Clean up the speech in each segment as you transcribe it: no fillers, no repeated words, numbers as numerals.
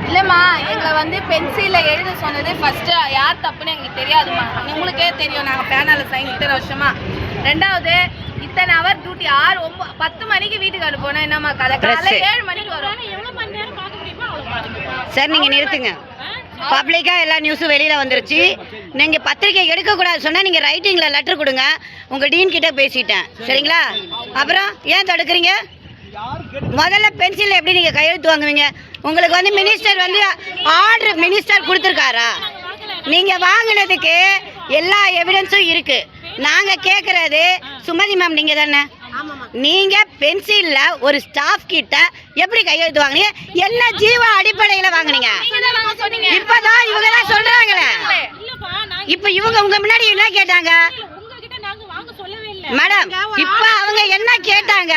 இல்லைம்மா, எங்களை வந்து பென்சிலில் எழுத சொன்னது ஃபஸ்ட்டு யார் தப்புன்னு எங்களுக்கு தெரியாதுமா. உங்களுக்கே தெரியும், நாங்கள் பேனலில் சைன் இத்தனை வருஷமா. ரெண்டாவது, இத்தனை ஹவர் டியூட்டி 10 மணிக்கு வீட்டுக்கு அனுப்போனா என்னம்மா கதை? காலை 7 மணிக்கு வரும். எவ்வளோ மணி நேரம் பார்க்க முடியுமோ அவ்வளோ பாருங்க சார். நீங்கள் நிறுத்துங்க. பப்ளிக்காக எல்லா நியூஸும் வெளியில் வந்துருச்சு. நீங்கள் பத்திரிக்கை எடுக்கக்கூடாது சொன்னால் நீங்கள் ரைட்டிங்கில் லெட்டர் கொடுங்க. உங்கள் டீன் கிட்ட பேசிட்டேன், சரிங்களா? அப்புறம் ஏன் தடுக்கிறீங்க? முதல்ல பென்சில் எப்படி நீங்கள் கையெழுத்து வாங்குவீங்க? உங்களுக்கு வந்து மினிஸ்டர் வந்து ஆர்டர் மினிஸ்டர் கொடுத்துருக்காரா? நீங்கள் வாங்கினதுக்கு எல்லா எவிடன்ஸும் இருக்குது. நாங்கள் கேட்குறது சுமதி மேம், நீங்கள் தானே? நீங்கள் பென்சிலில் ஒரு ஸ்டாஃப் கிட்ட எப்படி கையெழுத்து வாங்கினீங்க? என்ன ஜீவ அடிப்படையில் வாங்கினீங்க? இப்போதான் இவங்க தான் சொல்கிறாங்களே. இப்போ இவங்க உங்கள் முன்னாடி என்ன கேட்டாங்க மேடம்? இப்போ அவங்க என்ன கேட்டாங்க?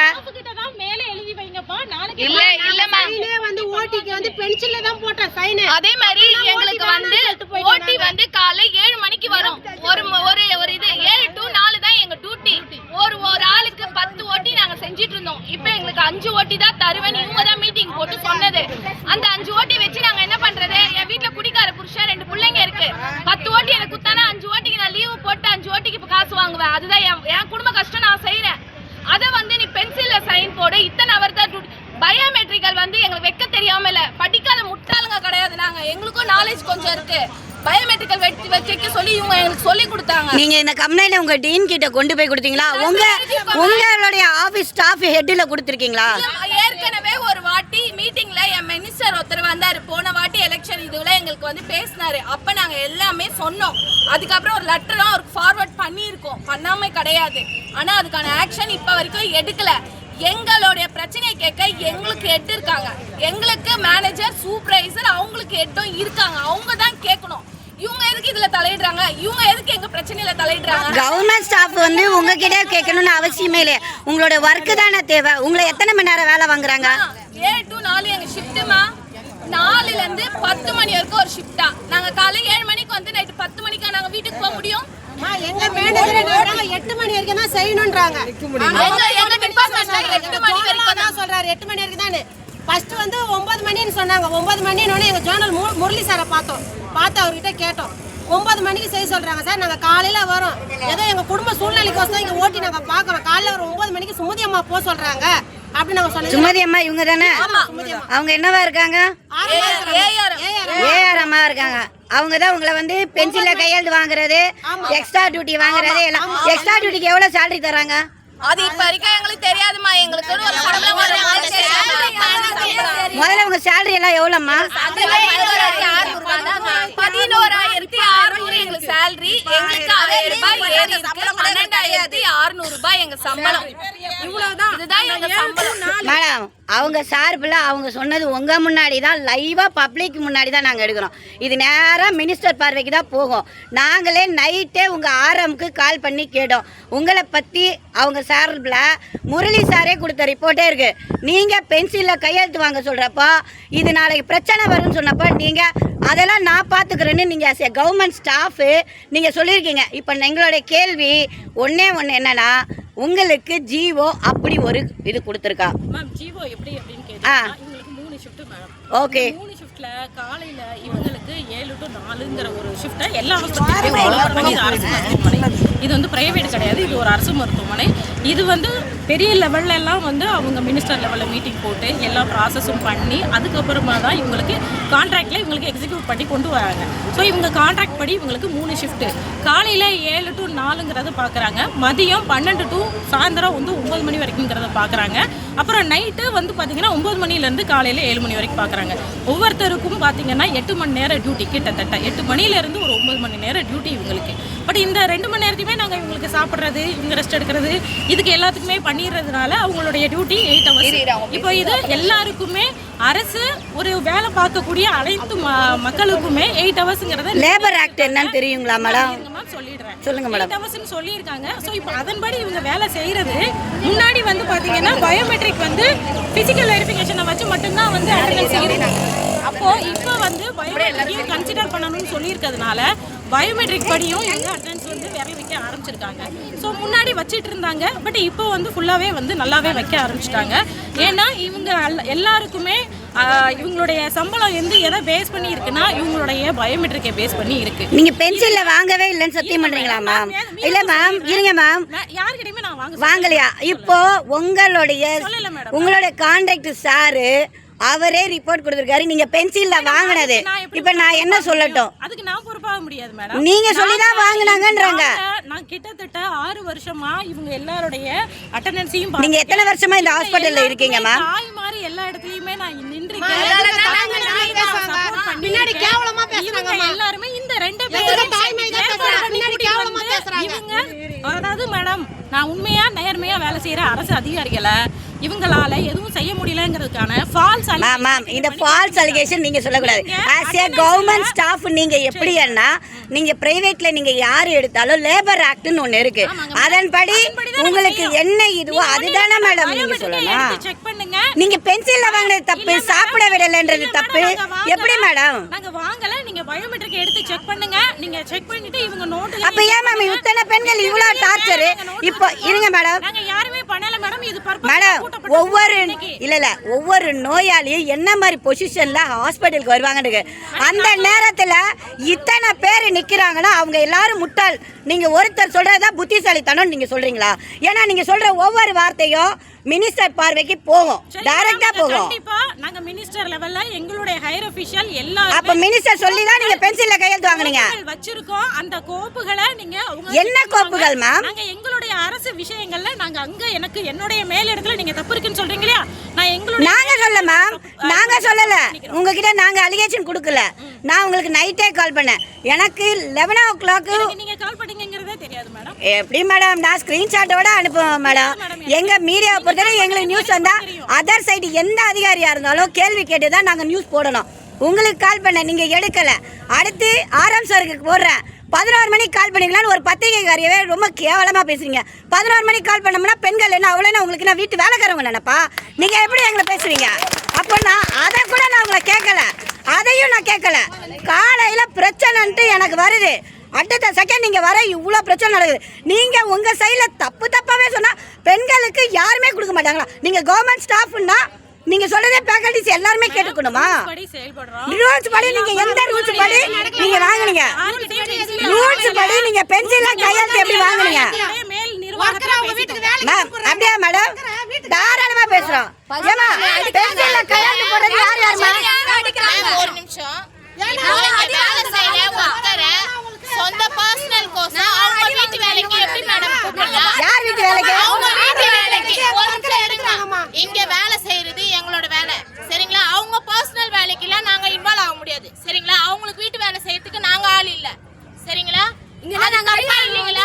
அதே மாதிரி எங்களுக்கு வந்து ஓட்டி வந்து காலை 7 மணிக்கு வரும். ஒரு இது 7 to 4 தான் எங்க டியூட்டி. ஒரு ஆளுக்கு 10 ஓட்டி நாங்க செஞ்சிட்டு இருந்தோம். இப்போ எங்களுக்கு 5 ஓட்டி தான் தருவேன். இவங்க தான் மீட்டிங் போட்டு சொன்னது. அந்த 5 ஓட்டி வச்சு நாங்க என்ன பண்றது? என் வீட்டுல குடிக்கார புருஷன் 2 பிள்ளைங்க இருக்கு. 10 ஓட்டி எனக்கு குத்தானா 5 ஓட்டிக்கு நான் லீவு போட்டு 5 ஓட்டிக்கு இப்ப காசு வாங்குவேன். அதுதான் என் குடும்ப கஷ்டம். நான் செய்யறேன். அதை வந்து நீ பென்சில்ல சைன் போடு. இத்தனை அவர் தான் பயோமெட்ரிக்கல் வந்து எங்களுக்கு வைக்க தெரியாம இல்ல. படிக்காத முட்டாளுங்க கிடையாது நாங்க. எங்களுக்கும் நாலேஜ் கொஞ்சம் இருக்கு. பயோமெட்ரிக்கல் வச்சுக்க சொல்லி இவங்க எங்களுக்கு சொல்லி கொடுத்தாங்க. நீங்க இந்த கம்ப்ளைண்ட் உங்க டீன் கிட்ட கொண்டு போய் கொடுத்தீங்களா? உங்களுடைய ஆபீஸ் ஸ்டாஃப் ஹெட்ல கொடுத்திருக்கீங்களா? ஏற்கனவே ஒரு வாட்டி மீட்டிங்ல என் மினிஸ்டர் ஒருத்தர் வந்தாரு. போன வாட்டி எலெக்ஷன் இதுல எங்களுக்கு வந்து பேசினாரு. அப்ப நாங்க எல்லாமே சொன்னோம். அதுக்கப்புறம் ஒரு லெட்டரும் அவருக்கு ஃபார்வர்ட் பண்ணியிருக்கோம். பண்ணாம கிடையாது. ஆனா அதுக்கான ஆக்ஷன் இப்ப வரைக்கும் எடுக்கல. எங்களுடைய பிரச்சனையை கேட்க எங்களுக்கு ஹெட் இருக்காங்க. எங்களுக்கு மேனேஜர், சூப்பர்வைசர், அவங்களுக்கு ஹெட்டும் இருக்காங்க. அவங்க தான் கேட்கணும். இவங்க எதுக்கு இதுல தலையிடுறாங்க? இவங்க எதுக்கு எங்க பிரச்சனையில தலையிடுறாங்க? கவர்மெண்ட் ஸ்டாஃப் வந்து உங்ககிட்ட கேட்கணும்னு அவசியமே இல்லை. உங்களோட ஒர்க்கு தானே தேவை. உங்களை எத்தனை மணி நேரம் வேலை வாங்குறாங்க? 7 to 4 எங்க ஷிஃப்ட்டுமா. 4ல இருந்து 10 மணி வரைக்கும் ஒரு ஷிஃப்டா. நாங்க காலை 7 மணிக்கு வந்து நைட்டு 10 மணிக்கா நாங்க வீட்டுக்கு போக முடியும்? எங்க மேனேஜர் 8 மணி வரைக்கும் தான் செய்யணும்ன்றாங்க. எங்க டிபார்ட்மென்ட்ல 8 மணி வரைக்கும் தான் சொல்றாரு. 8 மணி வரைக்கும் தானே. ஃபர்ஸ்ட் வந்து 9 மணின்னு சொன்னாங்க. 9 மணினோட எங்க ஜோனல் முரளி சாரை பார்த்து அவர்கிட்ட கேட்டோம். 9 மணிக்கு செய்ய சொல்றாங்க சார். நாங்க காலையில வரோம். ஏதோ எங்க குடும்ப சூழ்நிலைக்கோசம் இங்க ஓட்டி நாங்க பாக்குறோம். காலையில ஒரு 9 மணிக்கு சுமதி அம்மா போக சொல்றாங்க அப்படி நாங்க சொன்னோம். சுமதி அம்மா இவங்க தானே? அவங்க என்னவா இருக்காங்க? ஏஆர் அம்மா இருக்காங்க. அவங்க தான் உங்களை வந்து பென்சில்ல கையெழுத்து வாங்குறது, எக்ஸ்ட்ரா டியூட்டி வாங்குறது எல்லாம். எக்ஸ்ட்ரா டியூட்டிக்கு எவ்வளவு சேலரி தராங்க? அது இப்ப வரைக்கும் எங்களுக்கு தெரியாதுமா. எங்களுக்கு ஒரு சம்பளம் வரும். முதல்ல உங்க சேலரி எல்லாம் எவ்வளவுமா? 11,600 எங்களுக்கு சேலரி. எங்களுக்கு 1000 ரூபாய் ஏறி இருக்கு. 12,600 ரூபாய் எங்க சம்பளம். இவ்வளவுதான். இதுதான் எங்க சம்பளம். மேடம், அவங்க சார்பில் அவங்க சொன்னது உங்க முன்னாடி தான், லைவா பப்ளிக் முன்னாடி தான் நாங்கள் எடுக்கிறோம். இது நேராக மினிஸ்டர் பார்வைக்கு தான் போகும். நாங்களே நைட்டே உங்கள் ஆர்எம்க்கு கால் பண்ணி கேட்டோம். உங்களை பற்றி அவங்க சார்பில் முரளி சாரே கொடுத்த ரிப்போர்ட்டே இருக்குது. நீங்கள் பென்சிலில் கையெழுத்து வாங்க சொல்கிறப்போ இது நாளைக்கு பிரச்சனை வரும்னு சொன்னப்போ நீங்கள் அதெல்லாம் நான் பார்த்துக்கிறேன்னு நீங்கள் ஆஸ் எ கவர்மெண்ட் ஸ்டாஃபு நீங்கள் சொல்லியிருக்கீங்க. இப்போ எங்களுடைய கேள்வி ஒன்று என்னன்னா, உங்களுக்கு ஜிஓ அப்படி ஒரு இது கொடுத்துருக்கா? மேம், ஜிஓ எப்படி அப்படின்னு கேட்டா இவங்களுக்கு 3 ஷிஃப்ட் மேம். ஓகே. 3 ஷிஃப்ட்ல காலையில இவங்களுக்கு 7 to 4ங்கிற ஒரு ஷிஃப்ட்டை எல்லா ஹாஸ்பிட்டல்லையும் அரசு மருத்துவமனை. இது வந்து பிரைவேட் கிடையாது. இது ஒரு அரசு மருத்துவமனை. இது வந்து பெரிய லெவல்ல எல்லாம் வந்து அவங்க மினிஸ்டர் லெவலில் மீட்டிங் போட்டு எல்லா ப்ராசஸும் பண்ணி அதுக்கப்புறமா தான் இவங்களுக்கு கான்ட்ராக்டில் இவங்களுக்கு எக்ஸிக்யூட் பண்ணி கொண்டு வராங்க. ஸோ இவங்க கான்ட்ராக்ட் படி இவங்களுக்கு 3 ஷிஃப்ட்டு. காலையில் 7 to 4ங்கிறத பார்க்குறாங்க. மதியம் 12 to சாயந்தரம் வந்து 9 மணி வரைக்கும்ங்கிறத பார்க்குறாங்க. அப்புறம் நைட்டு வந்து பார்த்தீங்கன்னா 9 மணிலேருந்து காலையில் 7 மணி வரைக்கும் பார்க்குறாங்க. ஒவ்வொருத்தருக்கும் பார்த்தீங்கன்னா 8 மணி நேரம் டியூட்டி. கிட்டத்தட்ட 8 மணிலேருந்து ஒரு 9 மணி நேரம் டியூட்டி இவங்களுக்கு. பட் இந்த 2 மணி நேரத்தையுமே நாங்கள் இவங்களுக்கு சாப்பிட்றது, இவங்க ரெஸ்ட் எடுக்கிறது, இதுக்கு எல்லாத்துக்குமே பண்ணிடுறதுனால அவங்களுடைய டியூட்டி 8 ஹவர்ஸ். இப்போ இது எல்லாருக்குமே அரசு ஒரு வேலை பார்க்கக்கூடிய அனைத்து மக்களுக்குமே 8 ஹவர்ஸ்ங்கிறது லேபர் ஆக்ட் என்னன்னு தெரியுங்களா மேடம்? சொல்லிடுறேன். சொல்லுங்க மேடம். 8 ஹவர்ஸ்னு சொல்லியிருக்காங்க. ஸோ இப்போ அதன்படி இவங்க வேலை செய்கிறது. முன்னாடி வந்து பார்த்தீங்கன்னா பயோமெட்ரிக் வந்து ஃபிசிக்கல் வெரிஃபிகேஷனை வச்சு மட்டும்தான் வந்து அட்டெண்டன்ஸ் இருந்தாங்க. அப்போது இப்போ வந்து பயோமெட்ரிக்கையும் கன்சிடர் பண்ணணும்னு சொல்லியிருக்கிறதுனால பயோமெட்ரிக் படியும் இவங்க அட்டெண்டன்ஸ் வந்து விரல் வைக்க ஆரம்பிச்சிருக்காங்க. ஸோ முன்னாடி வச்சிட்டு இருந்தாங்க, பட் இப்போ வந்து ஃபுல்லாகவே வந்து நல்லாவே வைக்க ஆரம்பிச்சிட்டாங்க. ஏன்னா இவங்க எல்லாருக்குமே இவங்களுடைய சம்பளம் வந்து எதை பேஸ் பண்ணி இருக்குன்னா இவங்களுடைய பயோமெட்ரிக்கை பேஸ் பண்ணி இருக்கு. நீங்க பென்சில்ல வாங்கவே இல்லைன்னு சத்தியம் பண்றீங்களா மேம்? இல்ல மேம், இருங்க மேம், யார்கிட்டயுமே நான் வாங்கலையா? இப்போ உங்களுடைய கான்ட்ராக்டர் சாரு அவரே ரிப்போர்ட் கொடுத்திருக்காரு, நீங்க பென்சில்ல வாங்கினது. இப்ப நான் என்ன சொல்லட்டும்? அதுக்கு நான் பொறுப்பாக முடியாது மேடம். நீங்க சொல்லிதான் வாங்குனாங்கன்றாங்க. நான் கிட்டத்தட்ட 6 வருஷமா இவங்க எல்லாருடைய அட்டெண்டன்ஸையும் நீங்க எத்தனை வருஷமா இந்த ஹாஸ்பிடல்ல இருக்கீங்க மேம்? தாய் மாதிரி எல்லா இடத்துலயுமே நான் நின்றுருக்கேன். பின்னாடி கேவலமா பேசுறாங்க. எல்லாருமே இந்த 2 பேரும் இவங்க, அதாவது மேடம் நான் உண்மையா நேர்மையா வேலை செய்யற அரசு அதிகாரிகளை இவங்களால எதுவும் செய்ய முடியலங்கிறதுக்கான ஃபால்ஸ் மேம், இந்த ஃபால்ஸ் அலிகேஷன் நீங்க சொல்லக்கூடாது. ஆஸ் ஏ கவர்மெண்ட் ஸ்டாஃப் நீங்க எப்படின்னா, நீங்க பிரைவேட்ல நீங்க யாரு எடுத்தாலும் லேபர் ஆக்ட்னு ஒண்ணு இருக்கு, அதன்படி உங்களுக்கு என்ன இதுவோ அதுதானே மேடம் நீங்க சொல்லணும். செக் பண்ணுங்க. நீங்க பென்சில்ல வாங்குறது தப்பு, சாப்பிட விடலன்றது தப்பு. எப்படி மேடம்? நாங்க வாங்கல, நீங்க பயோமெட்ரிக் எடுத்து செக் பண்ணுங்க. நீங்க செக் பண்ணிட்டு இவங்க நோட்ல அப்ப ஏன் மேம் இத்தனை பெண்கள் இவ்வளவு டார்ச்சர்? இப்போ இருங்க மேடம், நாங்க யாருமே பண்ணல மேடம். இது மேடம் ஒவ்வொரு நோயாளியும் என்ன மாதிரி பொசிஷன்ல ஹாஸ்பிட்டலுக்கு வருவாங்க, அந்த நேரத்துல இத்தனை பேர் நிக்கிறாங்கன்னா அவங்க எல்லாரும் முட்டாள். நீங்க ஒருத்தர் சொல்றதா புத்திசாலித்தனம் நீங்க சொல்றீங்களா? ஏன்னா நீங்க சொல்ற ஒவ்வொரு வார்த்தையும் மினிஸ்டர் பார்வைக்கு போகும், டைரக்டா போகும். கண்டிப்பா நாங்க மினிஸ்டர் லெவல்ல எங்களுடைய ஹையர் ஆபீஷியல் எல்லாரும் அப்ப மினிஸ்டர் சொல்லி தான் நீங்க பென்சில்ல கையெழுத்து வாங்குனீங்க. வச்சிருக்கோம் அந்த கோப்புகளை. நீங்க என்ன கோப்புகள் மேம்? நாங்க எங்களுடைய அரசு விஷயங்கள்ல நாங்க அங்க எனக்கு என்னுடைய மேல் இடத்துல நீங்க தப்பு இருக்குன்னு சொல்றீங்களா? நான் எங்களுடைய நாங்க சொல்ல மேம், நாங்க சொல்லல. உங்ககிட்ட நாங்க அலிகேஷன் கொடுக்கல. நான் உங்களுக்கு நைட்டே கால் பண்ணேன். எனக்கு 11 o'clock நீங்க கால் பண்ணீங்கங்கறதே தெரியாது மேடம். எப்படி மேடம்? நான் ஸ்கிரீன்ஷாட்டோட அனுப்புவேன் மேடம். எங்க மீடியா பொறுத்தவரை எங்களுக்கு நியூஸ் வந்தா அதர் சைடு எந்த அதிகாரியா இருந்தாலும் கேள்வி கேட்டு தான் நாங்க நியூஸ் போடணும். உங்களுக்கு கால் பண்ண நீங்க எடுக்கல. அடுத்து ஆர்எம் சாருக்கு போடுறேன். 11 மணிக்கு கால் பண்ணிக்கலான்னு ஒரு பத்திரிகைக்காரியவே ரொம்ப கேவலமா பேசுறீங்க. 11 மணிக்கு கால் பண்ணோம்னா பெண்கள் என்ன அவ்வளோ உங்களுக்கு நான் வீட்டு வேலைக்காரவங்க நினைப்பா? நீங்க எப்படி எங்களை பேசுவீங்க? அப்போ நான் அதை கூட நான் உங்களை கேட்கல, அதையும் நான் கேட்கல. காலையில பிரச்சனைன்ட்டு எனக்கு வருது, அடுத்த செகண்ட் நீங்க வர இவ்வளோ பிரச்சனை நடக்குது. நீங்க உங்க சைட்ல தப்பாவே சொன்னா பெண்களுக்கு யாருமே கொடுக்க மாட்டாங்களா? நீங்க கவர்மெண்ட் ஸ்டாஃப்னா நீங்க சொல்றதே ஃபேக்கல்டிஸ் எல்லாரும் கேட்டுக்கணுமா? ரூல்ஸ் படி நீங்க எந்த ரூல்ஸ் படி நீங்க வாங்குனீங்க? ரூல்ஸ் படி நீங்க பென்சில்ல கையெழுத்து எப்படி வாங்குனீங்க மேம்? அப்படியே மேடம் தாராளமா பேசுறோம். ஏமா பென்சில்ல கையெழுத்து போடுறது யார் மேம்? ஒரு நிமிஷம். வேலை செய்யற ஒருத்தர சொந்த பர்சனல் கோசம் அவங்க வீட்டு வேலைக்கு எப்படி மேடம் கூப்பிடலாம்? யார் வீட்டு வேலைக்கு? அவங்க வீட்டு வேலைக்கு ஒரு நிமிஷம் எடுங்க. இங்க வேலை செய்யறது எங்களோட வேலை, சரிங்களா? அவங்க பர்சனல் வேலைக்குலாம் நாங்க இன்வால்வ் ஆக முடியாது, சரிங்களா? அவங்களுக்கு வீட்டு வேலை செய்யறதுக்கு நாங்க ஆள் இல்ல, சரிங்களா? இங்க நாங்க அப்பா இல்லீங்களா?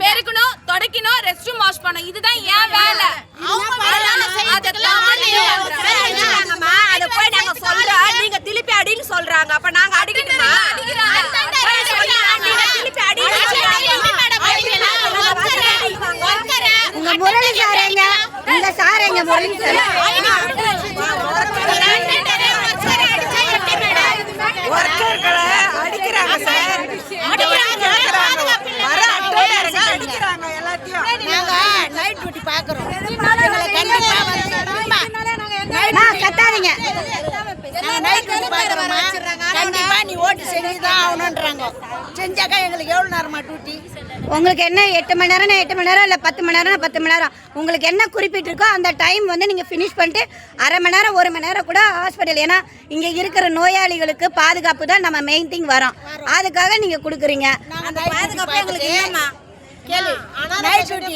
பெருக்கணும், தொடக்கணும், ரெஸ்ட் ரூம் வாஷ் பண்ணணும், இதுதான் ஏன் வேலை. அவங்க வேலை செய்யறதுக்குலாம் ஆள் இல்ல. அத போய் நாங்க சொல்றோம், நீங்க திருப்பி அடின்னு சொல்றாங்க. அப்ப நாங்க அடிக்கணுமா? உங்க முரளி சாரங்க, உங்க சாரங்க முரளி சார் ஒர்க்கர்களை அடிக்கிறாங்க சார். அடிக்கிறாங்க எல்லாத்தையும். நாங்க நைட் டியூட்டி பாக்குறோம். கத்தாதீங்க. நாங்க நைட் டியூட்டி பாக்குறோமா? கண்டிப்பா நீ ஓட்டு செஞ்சுதான் ஆகணும்ன்றாங்க. செஞ்சாக்கா எங்களுக்கு எவ்வளவு நேரமா டியூட்டி? உங்களுக்கு என்ன 8 மணி நேரம் 8 மணி நேரம் இல்லை 10 மணி நேரம் 10 மணி நேரம் உங்களுக்கு என்ன குறிப்பிட்டிருக்கோ அந்த டைம் வந்து நீங்கள் ஃபினிஷ் பண்ணிட்டு அரை மணி நேரம் 1 மணி நேரம் கூட ஹாஸ்பிட்டல். ஏன்னா இங்கே இருக்கிற நோயாளிகளுக்கு பாதுகாப்பு தான் நம்ம மெயின் திங் வரோம், அதுக்காக நீங்கள் கொடுக்குறீங்க. பாதுகாப்பு எங்களுக்கு இல்லைம்மா. கேளு, நைட் டியூட்டி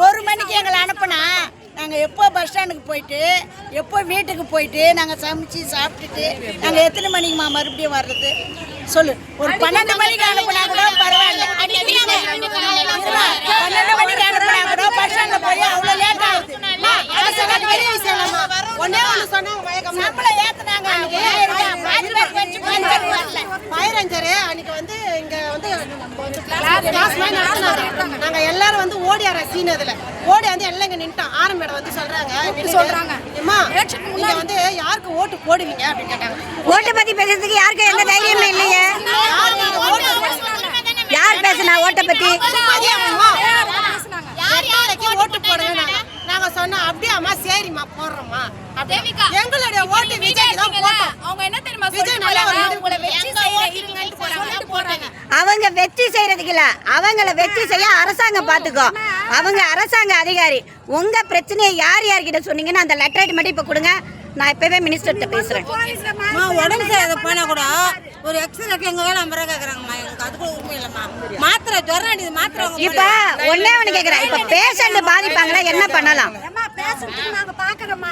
1 மணிக்கு எங்களை அனுப்புனா நாங்கள் எப்போ பஸ் ஸ்டாண்டுக்கு போயிட்டு எப்போ வீட்டுக்கு போயிட்டு நாங்கள் சமைச்சு சாப்பிட்டுட்டு நாங்கள் எத்தனை மணிக்குமா மறுபடியும் வர்றது சொல்லு? ஒரு 12 மணிக்கு அனுப்புனா கூட பரவாயில்ல. 12 மணிக்கு அனுப்புனா கூட பஸ் ஸ்டாண்டில் போய் அவ்வளோ லேட் ஆகுது. ஒன்னே ஒன்று சொன்னாங்க, சம்பளம் ஏற்றுனாங்க. ஃபயர் ரேஞ்சரு அன்னைக்கு வந்து இங்கே வந்து நாங்க எல்லாரும் வந்து ஓடியார சீன் அதுல ஓடி வந்து எல்லாம் இங்க நின்ட்டோம். ஆரம் மேடம் வந்து சொல்றாங்க அம்மா நீங்க வந்து யாருக்கு ஓட்டு போடுவீங்க அப்படின்னு கேட்டாங்க. ஓட்டை பத்தி பேசுறதுக்கு யாருக்கு எந்த தைரியமே இல்லையே. யார் பேசுனா ஓட்டை பத்தி? ஓட்டு போடுங்க நாங்க சொன்னோம். அப்படியே அம்மா சரிம்மா போடுறோம்மா. எங்களுடைய ஓட்டு விஜய் தான் போட்டோம். அவங்க என்ன தெரியுமா விஜய் நல்லா ஒரு உங்களை வெச்சு செய்யறீங்கன்னு போறாங்க. அவங்க வெற்றி செய்யறதுக்கு இல்ல, அவங்கள வெற்றி செய்ய அரசாங்கம் பாத்துக்கோ. அவங்க அரசாங்க அதிகாரி. உங்க பிரச்சனையை யார் யார்கிட்ட சொன்னீங்கன்னு அந்த லெட்டர் மட்டும் இப்ப கொடுங்க. நான் இப்பவே மினிஸ்டர்கிட்ட பேசுறேன். உடம்பு சரியாத போனா கூட ஒரு எக்ஸ்ரேக்கு எங்க வேலை நம்பரை கேக்குறாங்கம்மா. எனக்கு அது கூட உண்மை இல்லம்மா. மாத்திரை ஜொரம் அடிக்குது மாத்திரை. இப்ப ஒன்னே ஒண்ணு கேக்குறேன். இப்ப பேஷண்ட் பாதிப்பாங்களா, என்ன பண்ணலாம்? நாங்க பாக்குறோம்மா.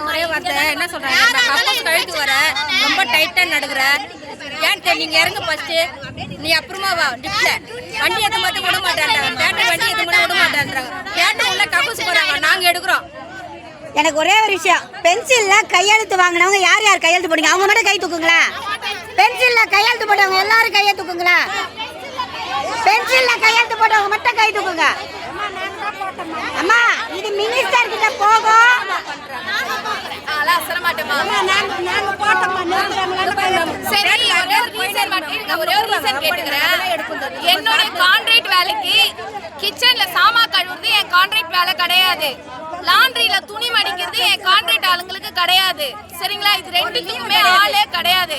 ஒரே வார்த்தை என்ன சொல்றாங்க, கப்பஸ் கழுத்து வர ரொம்ப டைட்டா நடுக்குற, ஏன் நீங்க இறங்க ஃபர்ஸ்ட், நீ அப்புறமா வா லிப்ட்ல வண்டி எத்த மட்டும் விட மாட்டேன்றாங்க, பேட்டரி வண்டி எத்த மட்டும் விட மாட்டேன்றாங்க, பேட்டரி உள்ள கப்பஸ் போறாங்க, நாங்க எடுக்கிறோம். எனக்கு ஒரே ஒரு விஷயம், பென்சில்ல கையெழுத்து வாங்கினவங்க யார் யார் கையெழுத்து போடுங்க, அவங்க மட்டும் கை தூக்குங்களா. பென்சில்ல கையெழுத்து போட்டவங்க எல்லாரும் கையை தூக்குங்களா. பென்சில்ல கையெழுத்து போட்டவங்க மட்டும் கை தூக்குங்க. அம்மா இது மினிஸ்டர் கிட்ட போகும். என்னோட கான்ட்ராக்ட் வேலைக்கு கிச்சன்ல சாமா கழுவுறது என் கான்ட்ராக்ட் வேலை கிடையாது. லாண்ட்ரியில துணி மடிக்கிறது என் கான்ட்ராக்ட் ஆளுங்களுக்கு கிடையாது. சரிங்களா, இது ரெண்டுத்துக்குமே ஆளே கிடையாது.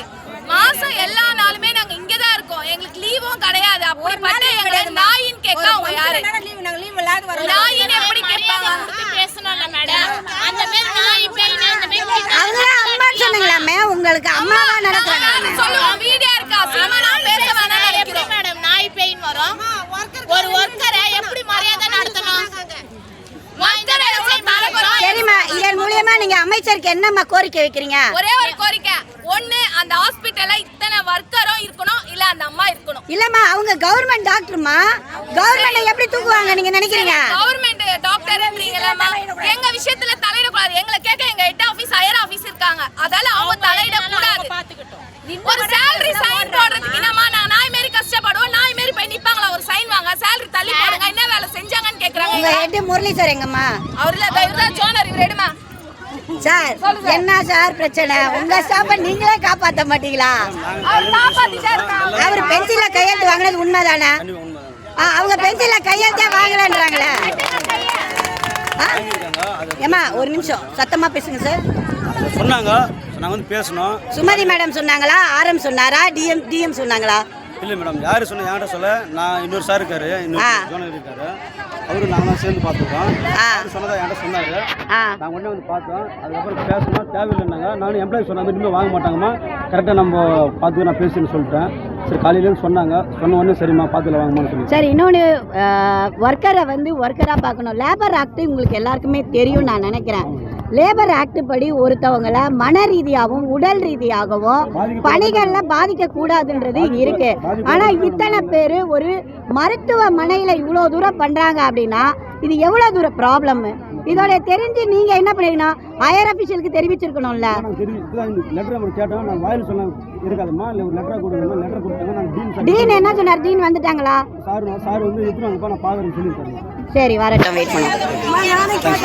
மாசம் எல்லா நாளுமே நாங்க இங்கதான் இருக்கோம், எங்களுக்கு லீவும் கிடையாது. அப்படிப்பட்ட எங்களுக்கு நாயின்னு கேட்க அவங்க யாரு? நாயின்னு எப்படி கேட்பாங்க? அவங்களா அம்மான்னு சொன்னீங்களாமே, உங்களுக்கு அம்மாவா நடத்துறாங்க. சொல்லுவோம் வீடியோ இருக்கா, சினிமா பேச வேணாம் நினைக்கிறோம். மேடம் நாய் பெயின் வரும். ஒரு ஒர்க்கரை எப்படி மரியாதை நடத்தணும்? சரிம்மா, இதன் மூலியமா நீங்க அமைச்சருக்கு என்னம்மா கோரிக்கை வைக்கிறீங்க? ஒரே ஒரு கோரிக்கை, ஒண்ணு அந்த ஹாஸ்பிடல்ல இத்தனை வர்க்கரும் இருக்கணும், இல்ல அந்த அம்மா இருக்கணும். இல்லம்மா, அவங்க கவர்மெண்ட் டாக்டர்மா, கவர்மெண்ட் எப்படி தூக்குவாங்க நீங்க நினைக்கிறீங்க? கவர்மெண்ட் டாக்டர்ன்றீங்களா, எங்க விஷயத்துல தலையிடக்கூடாது. எங்களை கேட்க எங்க ஹெட் ஆபீஸ் ஹையர் ஆபீஸ் இருக்காங்க, அதால அவங்க தலையிடக்கூடாது. ஒரு சேலரி சைன் போடுறதுக்கு என்னமா நான் நாய் மாரி கஷ்டப்படுவோம், நாய் மாரி போய் நிப்பாங்களா ஒரு சைன் வாங்க, சேலரி தள்ளி போடுங்க, என்ன வேலை செஞ்சாங்கன்னு கேக்குறாங்க. உங்க ஹெட் முரளி சார் எங்கம்மா? அவர்ல இவர்தான் ஜோனர், இவர் எடுமா சார். என்ன சார் பிரச்சனை? உங்க ஸ்டாஃபை நீங்களே காப்பாத்த மாட்டீங்களா? அவர் காப்பாத்திட்டே இருக்காங்க. அவர் பென்சில்ல கையெழுத்து வாங்கினது உண்மைதானே? அவங்க பென்சில்ல கையெழுத்தே வாங்கலன்றாங்களே. ஏமா ஒரு நிமிஷம் சத்தமா பேசுங்க சார். சொன்னாங்க, நாங்கள் வந்து பேசணும். சுமதி மேடம் சொன்னாங்களா, ஆர்எம் சொன்னாரா, டிஎம் சொன்னாங்களா? இல்லை மேடம், யார் சொன்ன என்கிட்ட சொல்ல, நான் இன்னொரு சார் இருக்காரு, இன்னொரு ஜோனர் இருக்காரு, அவரு நாங்களாம் சேர்ந்து பார்த்துருக்கோம். சொன்னதா என்கிட்ட சொன்னாரு, நாங்கள் உடனே வந்து பார்த்தோம். அதுக்கப்புறம் பேசணும் தேவையில்லைன்னாங்க. நானும் எம்ப்ளாயி சொன்ன மாதிரி இனிமேல் வாங்க மாட்டாங்கம்மா, கரெக்டாக நம்ம பார்த்து நான் பேசுன்னு சொல்லிட்டேன். சரி காலையிலேருந்து சொன்னாங்க, சொன்ன உடனே சரிம்மா பார்த்துல வாங்கம்மான்னு சொல்லி. சரி, இன்னொன்று ஒர்க்கரை வந்து ஒர்க்கராக பார்க்கணும். லேபர் ஆக்ட் உங்களுக்கு எல்லாருக்குமே தெரியும் நான் நினைக்கிறேன். லேபர் ஆக்ட் படி ஒருத்தவங்களை மன ரீதியாகவும் உடல் ரீதியாகவும் பணிகளில் பாதிக்கக்கூடாதுன்றது இருக்கு. ஆனால் இத்தனை பேர் ஒரு மருத்துவமனையில் இவ்வளோ தூரம் பண்ணுறாங்க அப்படின்னா இது எவ்வளோ தூரம் ப்ராப்ளம்? இதோட தெரிஞ்சு நீங்கள் என்ன பண்ணீங்கன்னா ஹையர் அஃபிஷியலுக்கு தெரிவிச்சிருக்கணும்ல. லெட்டர் நம்ம கேட்டோம், நான் வாயில் சொன்ன இருக்காதுமா, இல்லை ஒரு லெட்டராக கொடுக்கணும். லெட்டர் கொடுத்தாங்க, நாங்கள் டீன் என்ன சொன்னார்? டீன் வந்துட்டாங்களா? சார் வந்து எடுத்துட்டு வாங்கப்பா, நான் பார்க்குறேன்னு சொல்லியிருக்காங்க. சரி வரட்டும், வெயிட் பண்ணுவோம்.